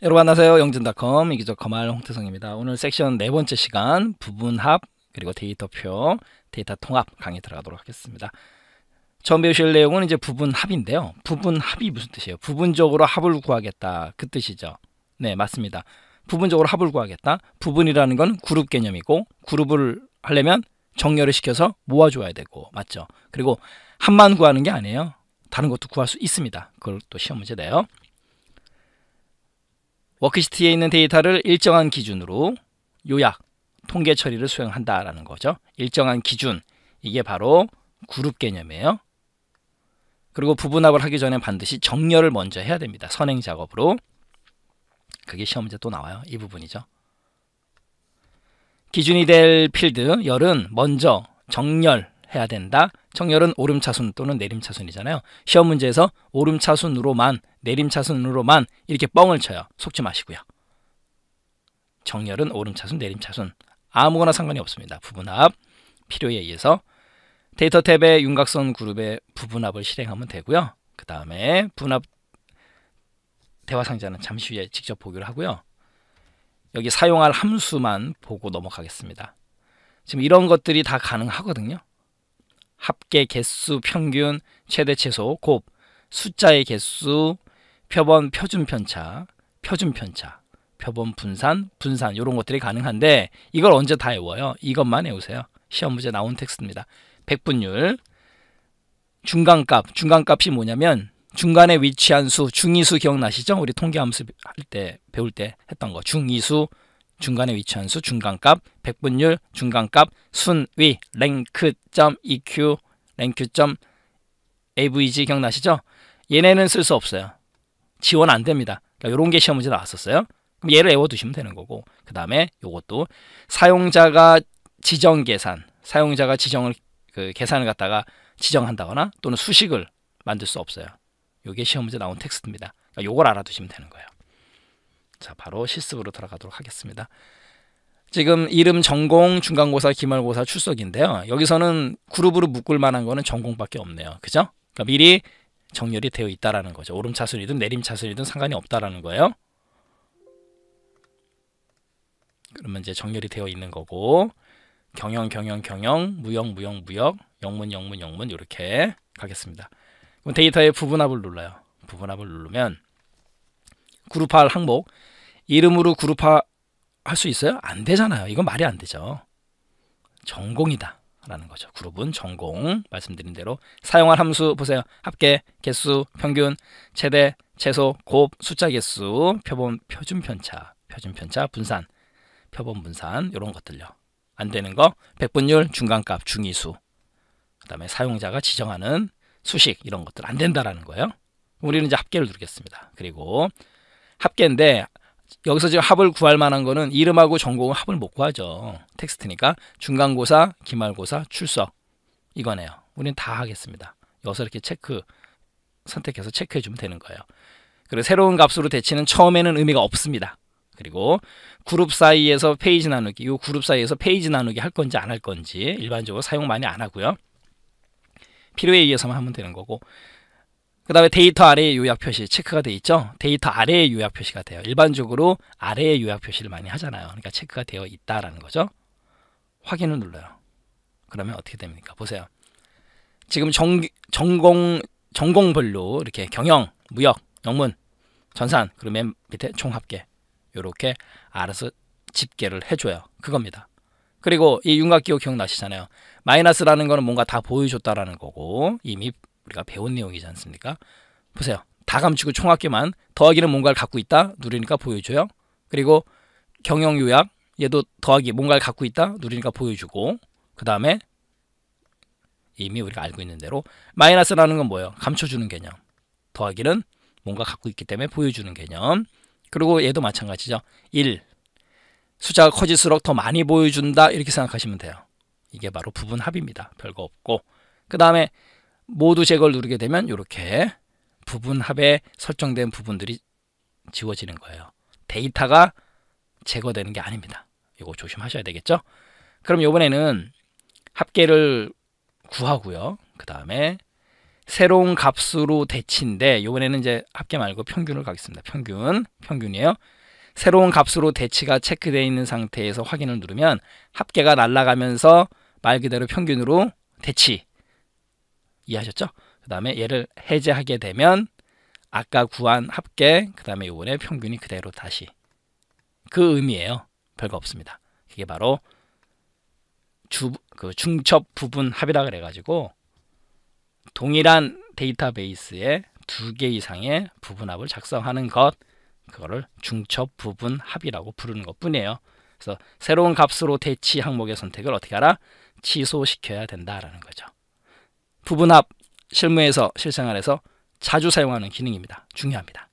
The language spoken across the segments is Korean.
여러분 안녕하세요. 영진닷컴 이기적 거말 홍태성입니다. 오늘 섹션 네 번째 시간 부분합 그리고 데이터표, 데이터 통합 강의 들어가도록 하겠습니다. 처음 배우실 내용은 이제 부분합인데요. 부분합이 무슨 뜻이에요? 부분적으로 합을 구하겠다 그 뜻이죠. 네, 맞습니다. 부분적으로 합을 구하겠다. 부분이라는 건 그룹 개념이고 그룹을 하려면 정렬을 시켜서 모아줘야 되고 맞죠? 그리고 합만 구하는 게 아니에요. 다른 것도 구할 수 있습니다. 그걸 또 시험 문제 내요. 워크시트에 있는 데이터를 일정한 기준으로 요약, 통계 처리를 수행한다라는 거죠. 일정한 기준, 이게 바로 그룹 개념이에요. 그리고 부분합을 하기 전에 반드시 정렬을 먼저 해야 됩니다. 선행 작업으로. 그게 시험 문제 또 나와요. 이 부분이죠. 기준이 될 필드, 열은 먼저 정렬해야 된다. 정렬은 오름차순 또는 내림차순이잖아요. 시험 문제에서 오름차순으로만 내림차순으로만 이렇게 뻥을 쳐요. 속지 마시고요. 정렬은 오름차순 내림차순 아무거나 상관이 없습니다. 부분합 필요에 의해서 데이터 탭의 윤곽선 그룹의 부분합을 실행하면 되고요. 그 다음에 부분합 대화 상자는 잠시 후에 직접 보기로 하고요. 여기 사용할 함수만 보고 넘어가겠습니다. 지금 이런 것들이 다 가능하거든요. 합계, 개수, 평균, 최대, 최소, 곱, 숫자의 개수, 표본, 표준 편차, 표본 분산, 이런 것들이 가능한데 이걸 언제 다 외워요? 이것만 외우세요. 시험 문제 나온 텍스트입니다. 백분율, 중간값이 뭐냐면 중간에 위치한 수, 중위수 기억나시죠? 우리 통계함수 할 때 배울 때 했던 거. 중위수, 중간에 위치한 수, 중간값, 백분율, 중간값, 순위, 랭크.eq, 랭크.avg 기억나시죠? 얘네는 쓸 수 없어요. 지원 안 됩니다. 그러니까 이런 게 시험 문제 나왔었어요. 그럼 얘를 외워두시면 되는 거고, 그 다음에 요것도 사용자가 지정 계산, 사용자가 지정을 계산을 갖다가 지정한다거나 또는 수식을 만들 수 없어요. 요게 시험 문제 나온 텍스트입니다. 그러니까 요걸 알아두시면 되는 거예요. 자, 바로 실습으로 들어가도록 하겠습니다. 지금 이름 전공, 중간고사, 기말고사 출석인데요. 여기서는 그룹으로 묶을 만한 거는 전공밖에 없네요. 그죠? 그러니까 미리 정렬이 되어 있다라는 거죠. 오름차순이든 내림차순이든 상관이 없다라는 거예요. 그러면 이제 정렬이 되어 있는 거고 경영, 무역, 영문 이렇게 가겠습니다. 그럼 데이터의 부분합을 눌러요. 부분합을 누르면 그룹화할 항목 이름으로 그룹화 할 수 있어요? 안 되잖아요. 이건 말이 안 되죠. 전공이다 라는 거죠. 그룹은 전공. 말씀드린 대로 사용할 함수 보세요. 합계, 개수, 평균, 최대, 최소, 곱, 숫자 개수, 표본, 표준 편차, 분산, 표본 분산 이런 것들요. 안 되는 거 백분율, 중간값, 중위수. 그다음에 사용자가 지정하는 수식 이런 것들 안 된다라는 거예요. 우리는 이제 합계를 누르겠습니다. 그리고 합계인데 여기서 지금 합을 구할 만한 거는 이름하고 전공은 합을 못 구하죠. 텍스트니까 중간고사, 기말고사, 출석 이거네요. 우리는 다 하겠습니다. 여기서 이렇게 선택해서 체크해 주면 되는 거예요. 그리고 새로운 값으로 대치는 처음에는 의미가 없습니다. 그리고 그룹 사이에서 페이지 나누기, 이 그룹 사이에서 페이지 나누기 할 건지 안 할 건지 일반적으로 사용 많이 안 하고요. 필요에 의해서만 하면 되는 거고, 그 다음에 데이터 아래의 요약 표시 체크가 되어 있죠. 데이터 아래의 요약 표시가 돼요. 일반적으로 아래의 요약 표시를 많이 하잖아요. 그러니까 체크가 되어 있다라는 거죠. 확인을 눌러요. 그러면 어떻게 됩니까? 보세요. 지금 전공별로 이렇게 경영, 무역, 영문, 전산, 그리고 맨 밑에 총합계 이렇게 알아서 집계를 해줘요. 그겁니다. 그리고 이 윤곽기호 기억나시잖아요. 마이너스라는 거는 뭔가 다 보여줬다라는 거고 이미 우리가 배운 내용이지 않습니까? 보세요. 다 감추고 총합계만, 더하기는 뭔가를 갖고 있다 누르니까 보여줘요. 그리고 경영 요약 얘도 더하기 뭔가를 갖고 있다 누르니까 보여주고, 그 다음에 이미 우리가 알고 있는 대로 마이너스라는 건 뭐예요? 감춰주는 개념. 더하기는 뭔가 갖고 있기 때문에 보여주는 개념. 그리고 얘도 마찬가지죠. 1 숫자가 커질수록 더 많이 보여준다 이렇게 생각하시면 돼요. 이게 바로 부분합입니다. 별거 없고, 그 다음에 모두 제거를 누르게 되면 이렇게 부분합에 설정된 부분들이 지워지는 거예요. 데이터가 제거되는 게 아닙니다. 이거 조심하셔야 되겠죠? 그럼 이번에는 합계를 구하고요. 그 다음에 새로운 값으로 대치인데 이번에는 이제 합계 말고 평균을 가겠습니다. 평균이에요. 새로운 값으로 대치가 체크되어 있는 상태에서 확인을 누르면 합계가 날아가면서 말 그대로 평균으로 대치. 이해하셨죠? 그 다음에 얘를 해제하게 되면 아까 구한 합계, 그 다음에 이번에 평균이 그대로 다시. 그 의미예요. 별거 없습니다. 이게 바로 중첩 부분 합이라 그래가지고 동일한 데이터베이스에 2개 이상의 부분합을 작성하는 것, 그거를 중첩 부분 합이라고 부르는 것 뿐이에요. 그래서 새로운 값으로 대치 항목의 선택을 어떻게 하라? 취소시켜야 된다라는 거죠. 부분합 실무에서 실생활에서 자주 사용하는 기능입니다. 중요합니다.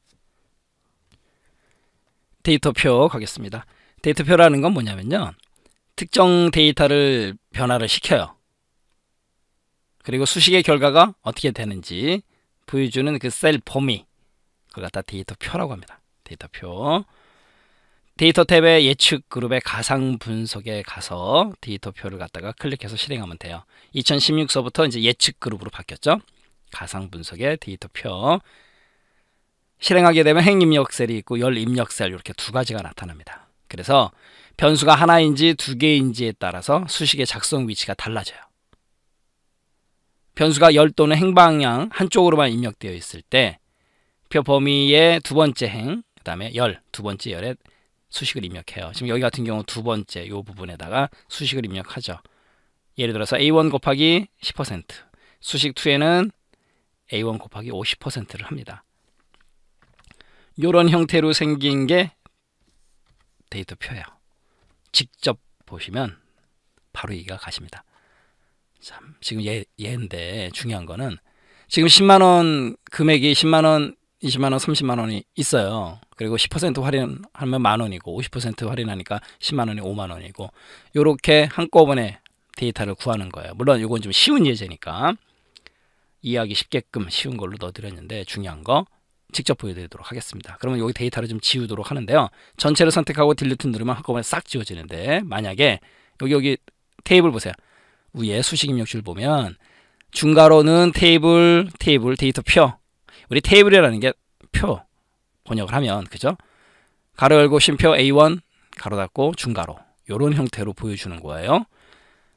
데이터표 가겠습니다. 데이터표라는 건 뭐냐면요, 특정 데이터를 변화를 시켜요. 그리고 수식의 결과가 어떻게 되는지 보여주는 그 셀 범위, 그걸 갖다 데이터표라고 합니다. 데이터표. 데이터 탭의 예측 그룹의 가상 분석에 가서 데이터표를 갖다가 클릭해서 실행하면 돼요. 2016서부터 이제 예측 그룹으로 바뀌었죠. 가상 분석의 데이터표. 실행하게 되면 행 입력 셀이 있고 열 입력 셀, 이렇게 두 가지가 나타납니다. 그래서 변수가 하나인지 두 개인지에 따라서 수식의 작성 위치가 달라져요. 변수가 열 또는 행 방향 한쪽으로만 입력되어 있을 때 표 범위의 두 번째 행, 그 다음에 열, 두 번째 열에 수식을 입력해요. 지금 여기 같은 경우 두 번째 이 부분에다가 수식을 입력하죠. 예를 들어서 A1 곱하기 10%, 수식 2에는 A1 곱하기 50%를 합니다. 이런 형태로 생긴 게 데이터표예요. 직접 보시면 바로 이해가 가십니다. 참, 지금 얘인데 중요한 거는 지금 10만원 금액이 10만원, 20만원, 30만원이 있어요. 그리고 10% 할인하면 만원이고 50% 할인하니까 10만원이 5만원이고 이렇게 한꺼번에 데이터를 구하는 거예요. 물론 이건 좀 쉬운 예제니까 이해하기 쉽게끔 쉬운 걸로 넣어드렸는데 중요한 거 직접 보여드리도록 하겠습니다. 그러면 여기 데이터를 좀 지우도록 하는데요. 전체를 선택하고 딜리트 누르면 한꺼번에 싹 지워지는데, 만약에 여기 테이블 보세요. 위에 수식 입력줄 보면 중괄호는 테이블 데이터표. 우리 테이블이라는 게 표 번역을 하면, 그죠? 가로 열고 쉼표 A1 가로 닫고 중괄호, 이런 형태로 보여주는 거예요.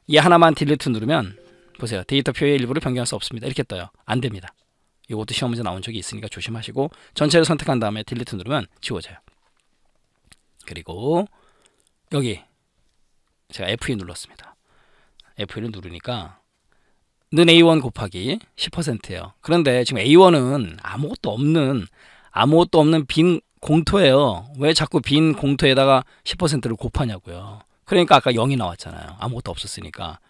이 하나만 딜리트 누르면 보세요. 데이터표의 일부를 변경할 수 없습니다. 이렇게 떠요. 안 됩니다. 이것도 시험 문제 나온 적이 있으니까 조심하시고 전체를 선택한 다음에 딜리트 누르면 지워져요. 그리고 여기 제가 F2 눌렀습니다. F2를 누르니까 는 A1 곱하기 10%예요. 그런데 지금 A1은 아무것도 없는 빈 공토예요. 왜 자꾸 빈 공토에다가 10%를 곱하냐고요. 그러니까 아까 0이 나왔잖아요. 아무것도 없었으니까.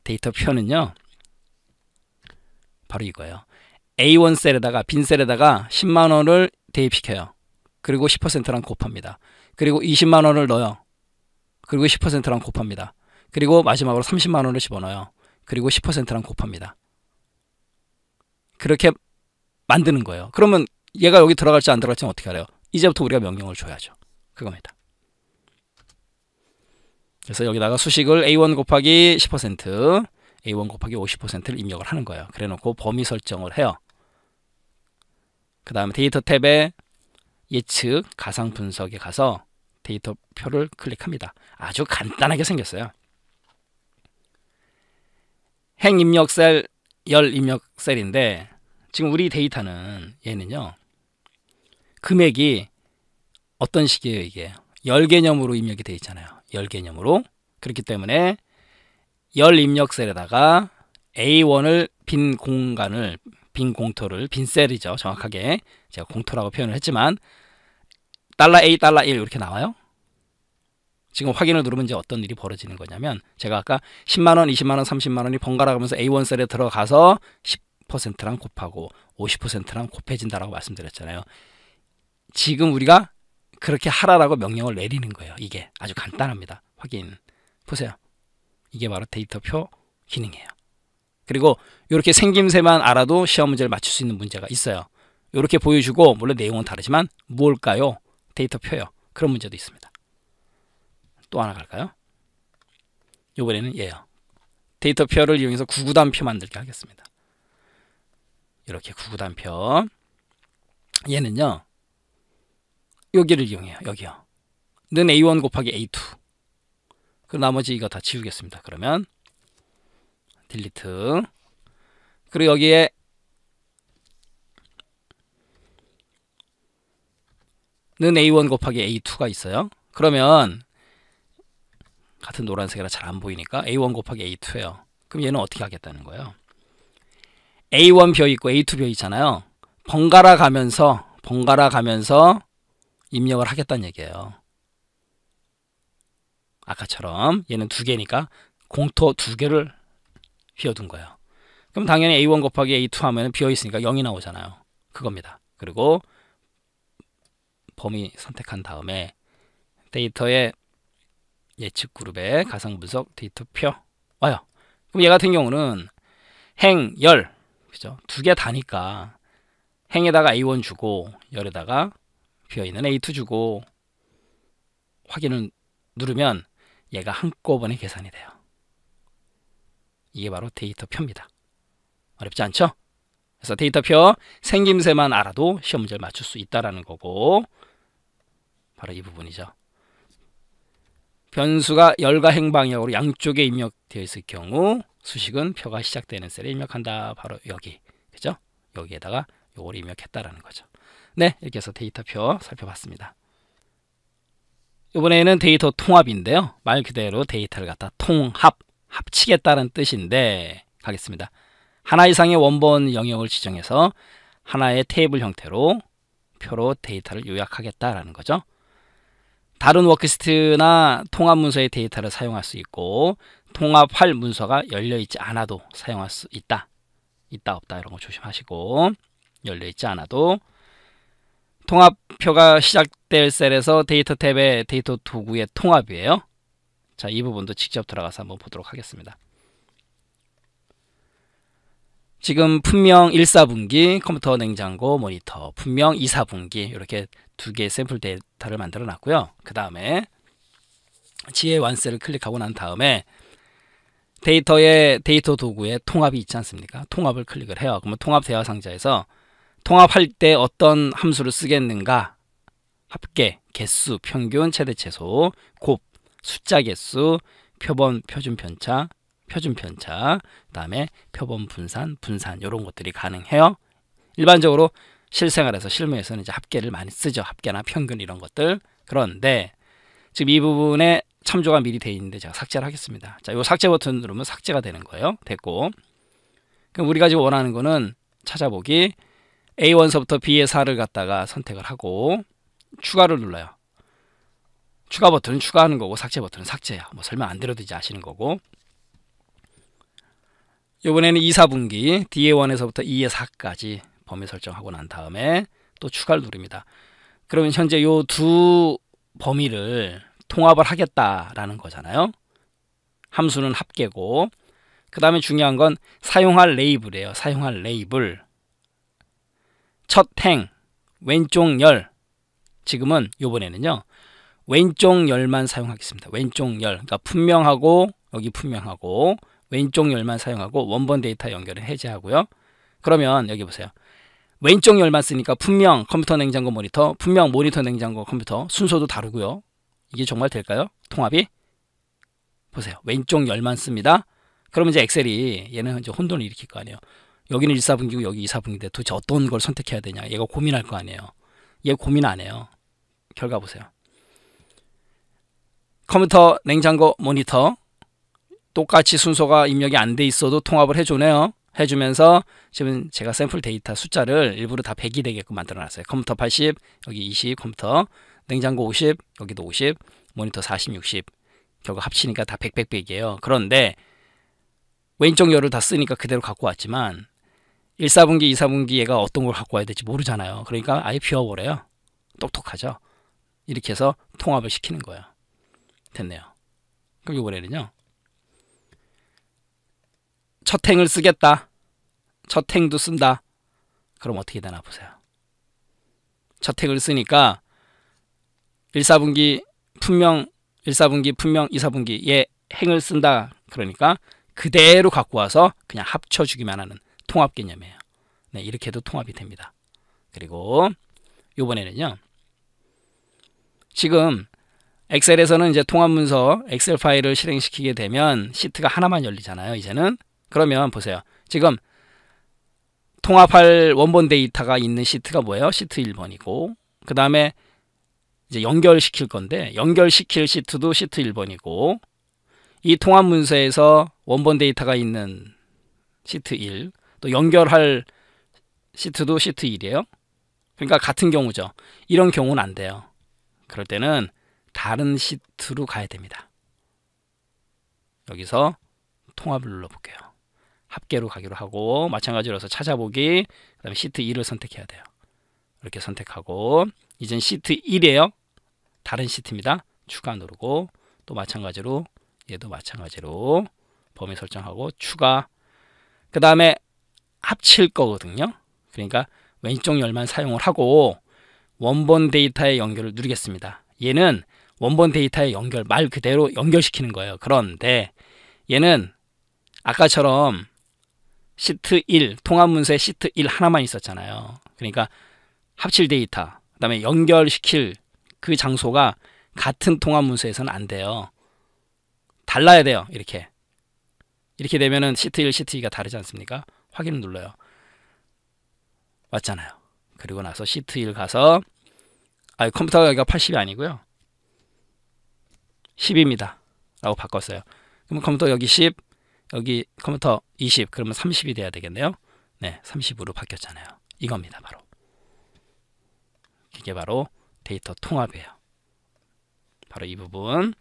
데이터표는요, 바로 이거예요. A1 셀에다가, 빈 셀에다가 10만원을 대입시켜요. 그리고 10%랑 곱합니다. 그리고 20만원을 넣어요. 그리고 10%랑 곱합니다. 그리고 마지막으로 30만원을 집어넣어요. 그리고 10%랑 곱합니다. 그렇게 만드는 거예요. 그러면 얘가 여기 들어갈지 안 들어갈지는 어떻게 알아요? 이제부터 우리가 명령을 줘야죠. 그겁니다. 그래서 여기다가 수식을 A1 곱하기 10%, A1 곱하기 50%를 입력을 하는 거예요. 그래 놓고 범위 설정을 해요. 그 다음에 데이터 탭에 예측 가상 분석에 가서 데이터표를 클릭합니다. 아주 간단하게 생겼어요. 행 입력 셀, 열 입력 셀인데 지금 우리 데이터는 얘는요, 금액이 어떤 식이에요? 이게 열 개념으로 입력이 되어 있잖아요. 열 개념으로. 그렇기 때문에 열 입력 셀에다가 A1을 빈 공간을, 빈 공토를, 빈 셀이죠. 정확하게 제가 공토라고 표현을 했지만 $A, $1 이렇게 나와요. 지금 확인을 누르면 이제 어떤 일이 벌어지는 거냐면, 제가 아까 10만원, 20만원, 30만원이 번갈아 가면서 A1 셀에 들어가서 10%랑 곱하고 50%랑 곱해진다라고 말씀드렸잖아요. 지금 우리가 그렇게 하라라고 명령을 내리는 거예요. 이게 아주 간단합니다. 확인 보세요. 이게 바로 데이터표 기능이에요. 그리고 이렇게 생김새만 알아도 시험 문제를 맞출 수 있는 문제가 있어요. 이렇게 보여주고, 물론 내용은 다르지만 뭘까요? 데이터표요. 그런 문제도 있습니다. 또 하나 갈까요? 이번에는 얘요. 데이터표를 이용해서 구구단표 만들게 하겠습니다. 이렇게 구구단표. 얘는요. 여기를 이용해요. 여기요. 는 A1 곱하기 A2. 그 나머지 이거 다 지우겠습니다. 그러면 딜리트. 그리고 여기에 는 A1 곱하기 A2가 있어요. 그러면 같은 노란색이라 잘 안 보이니까 A1 곱하기 A2예요. 그럼 얘는 어떻게 하겠다는 거예요? A1 벼 있고 A2 벼 있잖아요. 번갈아 가면서 입력을 하겠다는 얘기예요. 아까처럼 얘는 두 개니까 공터 두 개를 비워둔 거예요. 그럼 당연히 A1 곱하기 A2 하면 비어있으니까 0이 나오잖아요. 그겁니다. 그리고 범위 선택한 다음에 데이터의 예측 그룹에 가상 분석 데이터표 와요. 그럼 얘 같은 경우는 행, 열, 그죠? 두 개 다니까 행에다가 A1 주고 열에다가 비어있는 A2 주고 확인을 누르면 얘가 한꺼번에 계산이 돼요. 이게 바로 데이터표입니다. 어렵지 않죠? 그래서 데이터표 생김새만 알아도 시험 문제를 맞출 수 있다는 거고 바로 이 부분이죠. 변수가 열과 행방향으로 양쪽에 입력되어 있을 경우 수식은 표가 시작되는 셀에 입력한다. 바로 여기. 그죠? 여기에다가 요걸 입력했다라는 거죠. 네, 이렇게 해서 데이터표 살펴봤습니다. 이번에는 데이터 통합인데요. 말 그대로 데이터를 갖다 합치겠다는 뜻인데 가겠습니다. 하나 이상의 원본 영역을 지정해서 하나의 테이블 형태로 표로 데이터를 요약하겠다라는 거죠. 다른 워크시트나 통합 문서의 데이터를 사용할 수 있고 통합할 문서가 열려있지 않아도 사용할 수 있다. 있다 없다 이런 거 조심하시고 열려있지 않아도 통합표가 시작될 셀에서 데이터 탭의 데이터 도구의 통합이에요. 자, 이 부분도 직접 들어가서 한번 보도록 하겠습니다. 지금 분명 1, 4분기 컴퓨터 냉장고 모니터, 분명 2, 4분기 이렇게 두 개의 샘플 데이터를 만들어 놨고요. 그 다음에 지혜 완셀을 클릭하고 난 다음에 데이터의 데이터 도구의 통합이 있지 않습니까? 통합을 클릭을 해요. 그러면 통합 대화 상자에서 통합할 때 어떤 함수를 쓰겠는가? 합계, 개수, 평균, 최대 최소, 곱, 숫자 개수, 표본, 표준 편차, 그 다음에 표본 분산 이런 것들이 가능해요. 일반적으로 실생활에서 실무에서는 이제 합계를 많이 쓰죠. 합계나 평균 이런 것들. 그런데 지금 이 부분에 참조가 미리 되어 있는데 제가 삭제를 하겠습니다. 자, 이 삭제 버튼 누르면 삭제가 되는 거예요. 됐고. 그럼 우리가 지금 원하는 거는 찾아보기 A1서부터 B의 4를 갖다가 선택을 하고 추가를 눌러요. 추가 버튼은 추가하는 거고 삭제 버튼은 삭제야. 뭐 설명 안 드려도 이제 아시는 거고. 이번에는 2, 4분기 D의 1에서부터 E의 4까지 범위 설정하고 난 다음에 또 추가를 누릅니다. 그러면 현재 이 두 범위를 통합을 하겠다라는 거잖아요. 함수는 합계고 그 다음에 중요한 건 사용할 레이블이에요. 사용할 레이블. 첫 행, 왼쪽 열. 지금은 이번에는요. 왼쪽 열만 사용하겠습니다. 왼쪽 열. 그러니까 분명하고 여기 분명하고 왼쪽 열만 사용하고 원본 데이터 연결을 해제하고요. 그러면 여기 보세요. 왼쪽 열만 쓰니까 분명 컴퓨터 냉장고 모니터, 분명 모니터 냉장고 컴퓨터 순서도 다르고요. 이게 정말 될까요? 통합이? 보세요. 왼쪽 열만 씁니다. 그러면 이제 엑셀이 얘는 이제 혼돈을 일으킬 거 아니에요. 여기는 1, 4분기고 여기 2, 4분기인데 도대체 어떤 걸 선택해야 되냐. 얘가 고민할 거 아니에요. 얘 고민 안 해요. 결과 보세요. 컴퓨터 냉장고 모니터 똑같이 순서가 입력이 안 돼 있어도 통합을 해주네요. 해주면서 지금 제가 샘플 데이터 숫자를 일부러 다 100이 되게끔 만들어 놨어요. 컴퓨터 80, 여기 20, 컴퓨터 냉장고 50, 여기도 50, 모니터 40, 60 결국 합치니까 다 100, 100, 100이에요. 그런데 왼쪽 열을 다 쓰니까 그대로 갖고 왔지만 1, 4분기, 2, 4분기 얘가 어떤 걸 갖고 와야 될지 모르잖아요. 그러니까 아예 비워버려요. 똑똑하죠. 이렇게 해서 통합을 시키는 거예요. 됐네요. 그럼 이번에는요. 첫 행을 쓰겠다. 첫 행도 쓴다. 그럼 어떻게 되나 보세요. 첫 행을 쓰니까 1, 4분기 분명 1, 4분기 분명 2, 4분기 얘 행을 쓴다. 그러니까 그대로 갖고 와서 그냥 합쳐주기만 하는 통합 개념이에요. 네, 이렇게 해도 통합이 됩니다. 그리고 이번에는요. 지금 엑셀에서는 이제 통합 문서 엑셀 파일을 실행시키게 되면 시트가 하나만 열리잖아요. 이제는 그러면 보세요. 지금 통합할 원본 데이터가 있는 시트가 뭐예요? 시트 1번이고 그 다음에 이제 연결시킬 건데 연결시킬 시트도 시트 1번이고 이 통합 문서에서 원본 데이터가 있는 시트 1, 또 연결할 시트도 시트 1이에요. 그러니까 같은 경우죠. 이런 경우는 안 돼요. 그럴 때는 다른 시트로 가야 됩니다. 여기서 통합을 눌러볼게요. 합계로 가기로 하고 마찬가지로 해서 찾아보기, 그 다음에 시트 2를 선택해야 돼요. 이렇게 선택하고 이젠 시트 1이에요. 다른 시트입니다. 추가 누르고 또 마찬가지로 얘도 마찬가지로 범위 설정하고 추가, 그 다음에 합칠 거거든요. 그러니까 왼쪽 열만 사용을 하고 원본 데이터의 연결을 누르겠습니다. 얘는 원본 데이터의 연결 말 그대로 연결시키는 거예요. 그런데 얘는 아까처럼 시트 1 통합 문서에 시트 1 하나만 있었잖아요. 그러니까 합칠 데이터 그 다음에 연결시킬 그 장소가 같은 통합 문서에서는 안 돼요. 달라야 돼요. 이렇게 되면은 시트 1 시트 2가 다르지 않습니까? 확인을 눌러요. 맞잖아요. 그리고 나서 시트 1 가서 컴퓨터가 여기가 80이 아니고요 10입니다 라고 바꿨어요. 그럼 컴퓨터 여기 10, 여기 컴퓨터 20, 그러면 30이 돼야 되겠네요. 네, 30으로 바뀌었잖아요. 이겁니다. 바로 이게 바로 데이터 통합이에요. 바로 이 부분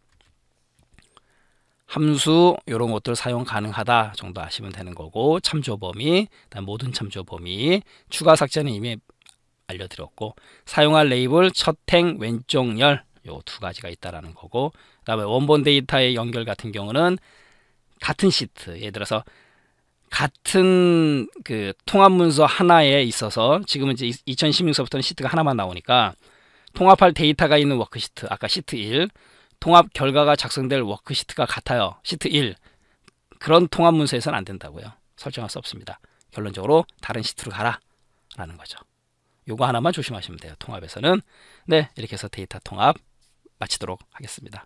함수 이런 것들 사용 가능하다 정도 아시면 되는 거고, 참조 범위, 그다음 모든 참조 범위, 추가 삭제는 이미 알려드렸고, 사용할 레이블 첫행 왼쪽 열 요 두 가지가 있다라는 거고, 그다음에 원본 데이터의 연결 같은 경우는 같은 시트, 예를 들어서 같은 그 통합 문서 하나에 있어서 지금은 이제 2016서부터는 시트가 하나만 나오니까 통합할 데이터가 있는 워크시트, 아까 시트 1, 통합 결과가 작성될 워크시트가 같아요. 시트 1. 그런 통합 문서에서는 안 된다고요. 설정할 수 없습니다. 결론적으로 다른 시트로 가라 라는 거죠. 요거 하나만 조심하시면 돼요. 통합에서는. 네, 이렇게 해서 데이터 통합 마치도록 하겠습니다.